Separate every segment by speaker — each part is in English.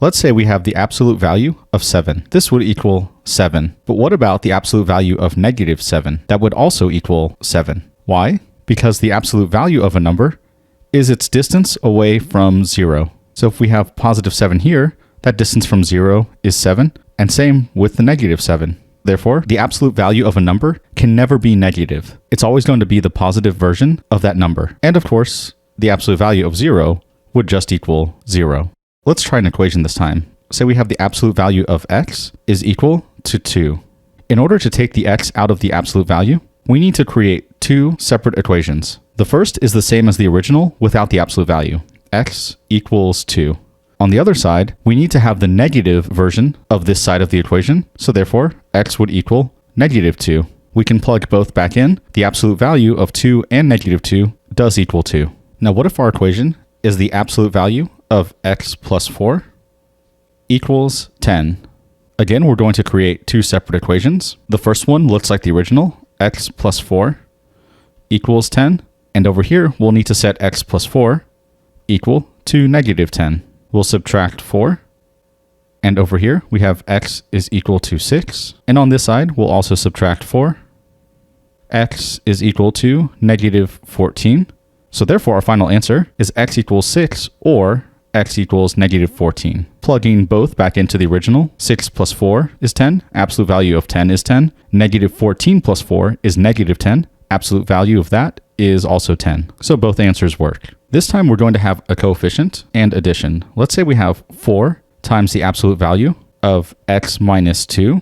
Speaker 1: Let's say we have the absolute value of 7. This would equal 7. But what about the absolute value of negative 7? That would also equal 7. Why? Because the absolute value of a number is its distance away from 0. So if we have positive 7 here, that distance from 0 is 7, and same with the negative 7. Therefore, the absolute value of a number can never be negative. It's always going to be the positive version of that number. And of course, the absolute value of 0 would just equal 0. Let's try an equation this time. Say we have the absolute value of x is equal to 2. In order to take the x out of the absolute value, we need to create two separate equations. The first is the same as the original without the absolute value. X equals 2. On the other side, we need to have the negative version of this side of the equation, so therefore, x would equal negative 2. We can plug both back in. The absolute value of 2 and negative 2 does equal 2. Now what if our equation is the absolute value of x plus 4 equals 10? Again, we're going to create two separate equations. The first one looks like the original, x plus 4 equals 10. And over here, we'll need to set x plus 4 equal to negative 10. We'll subtract 4. And over here, we have x is equal to 6. And on this side, we'll also subtract 4. X is equal to negative 14. So therefore, our final answer is x equals 6 or x equals negative 14. Plugging both back into the original, 6 plus 4 is 10. Absolute value of 10 is 10. Negative 14 plus 4 is negative 10. Absolute value of that is also 10. So both answers work. This time we're going to have a coefficient and addition. Let's say we have 4 times the absolute value of x minus 2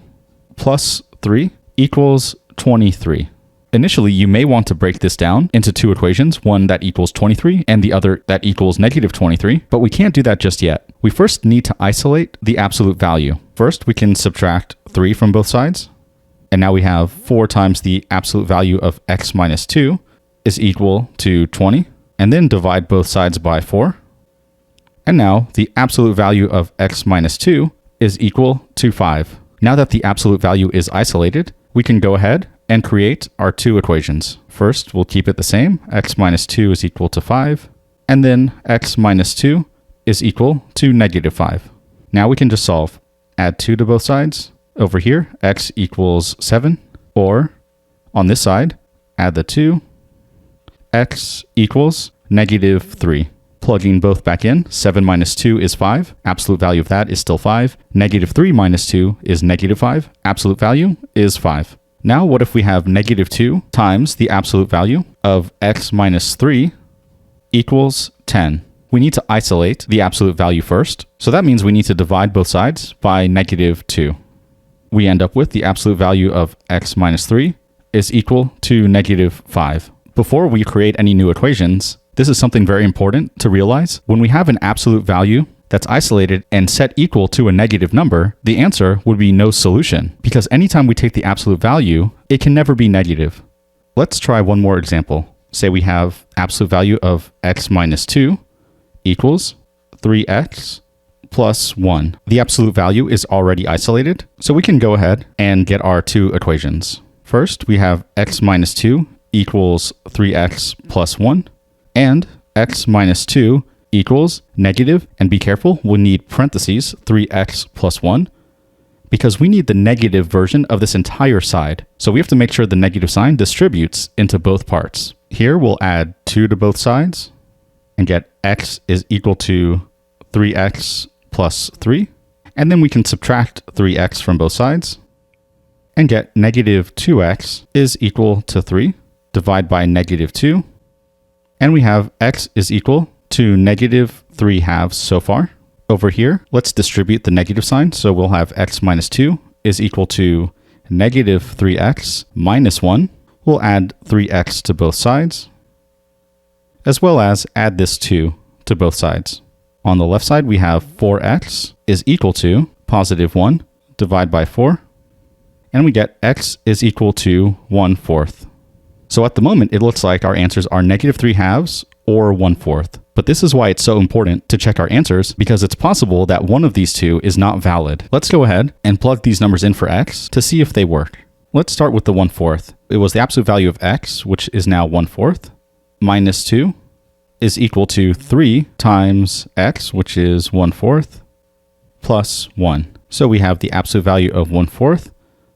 Speaker 1: plus 3 equals 23. Initially, you may want to break this down into two equations, one that equals 23 and the other that equals negative 23, but we can't do that just yet. We first need to isolate the absolute value. First, we can subtract 3 from both sides. And now we have 4 times the absolute value of x minus 2 is equal to 20. And then divide both sides by 4. And now the absolute value of x minus 2 is equal to 5. Now that the absolute value is isolated, we can go ahead and create our two equations. First, we'll keep it the same. X minus 2 is equal to 5. And then x minus 2 is equal to negative 5. Now we can just solve. Add 2 to both sides. Over here, x equals 7. Or on this side, add the 2. X equals negative 3. Plugging both back in, 7 minus 2 is 5. Absolute value of that is still 5. Negative 3 minus 2 is negative 5. Absolute value is 5. Now what if we have negative 2 times the absolute value of x minus 3 equals 10? We need to isolate the absolute value first. So that means we need to divide both sides by negative 2. We end up with the absolute value of x minus 3 is equal to negative 5. Before we create any new equations, this is something very important to realize. When we have an absolute value that's isolated and set equal to a negative number, the answer would be no solution, because anytime we take the absolute value, it can never be negative. Let's try one more example. Say we have absolute value of x minus 2 equals 3x plus 1. The absolute value is already isolated, so we can go ahead and get our two equations. First, we have x minus 2 equals 3x plus 1, and x minus 2 equals negative, and be careful, we'll need parentheses, 3x plus 1, because we need the negative version of this entire side. So we have to make sure the negative sign distributes into both parts. Here we'll add 2 to both sides and get x is equal to 3x plus 3. And then we can subtract 3x from both sides and get negative 2x is equal to 3. Divide by negative 2. And we have x is equal to negative 3 halves so far. Over here, let's distribute the negative sign. So we'll have x minus 2 is equal to negative 3x minus 1. We'll add 3x to both sides, as well as add this 2 to both sides. On the left side, we have 4x is equal to positive 1. Divide by 4. And we get x is equal to 1/4. So at the moment, it looks like our answers are negative 3 halves or 1/4. But this is why it's so important to check our answers, because it's possible that one of these two is not valid. Let's go ahead and plug these numbers in for x to see if they work. Let's start with the 1/4. It was the absolute value of x, which is now 1/4, minus 2 is equal to 3 times x, which is 1/4, plus 1. So we have the absolute value of 1/4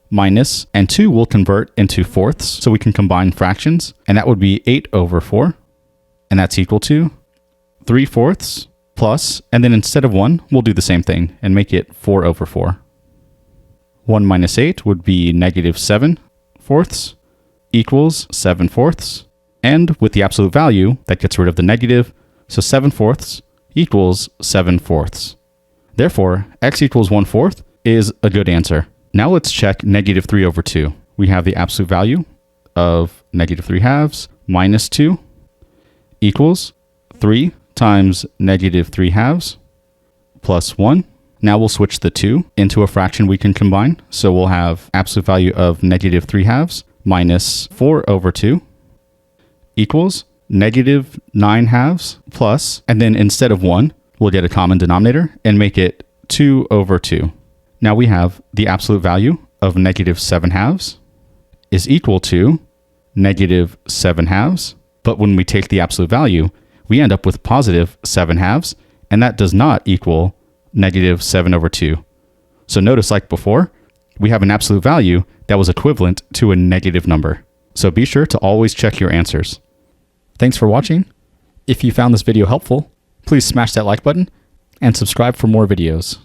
Speaker 1: minus, and 2 will convert into fourths, so we can combine fractions, and that would be 8/4, and that's equal to 3/4 plus, and then instead of 1, we'll do the same thing and make it 4/4. 1 minus 8 would be -7/4 equals 7/4, and with the absolute value, that gets rid of the negative, so 7/4 equals 7/4. Therefore, x equals 1/4 is a good answer. Now let's check -3/2. We have the absolute value of -3/2 minus 2 equals 3 times -3/2 plus 1. Now we'll switch the 2 into a fraction we can combine. So we'll have absolute value of -3/2 minus 4/2 equals -9/2 plus, and then instead of 1, we'll get a common denominator and make it 2/2. Now we have the absolute value of -7/2 is equal to -7/2, but when we take the absolute value, we end up with +7/2, and that does not equal -7/2. So notice, like before, we have an absolute value that was equivalent to a negative number. So be sure to always check your answers. Thanks for watching. If you found this video helpful, please smash that like button and subscribe for more videos.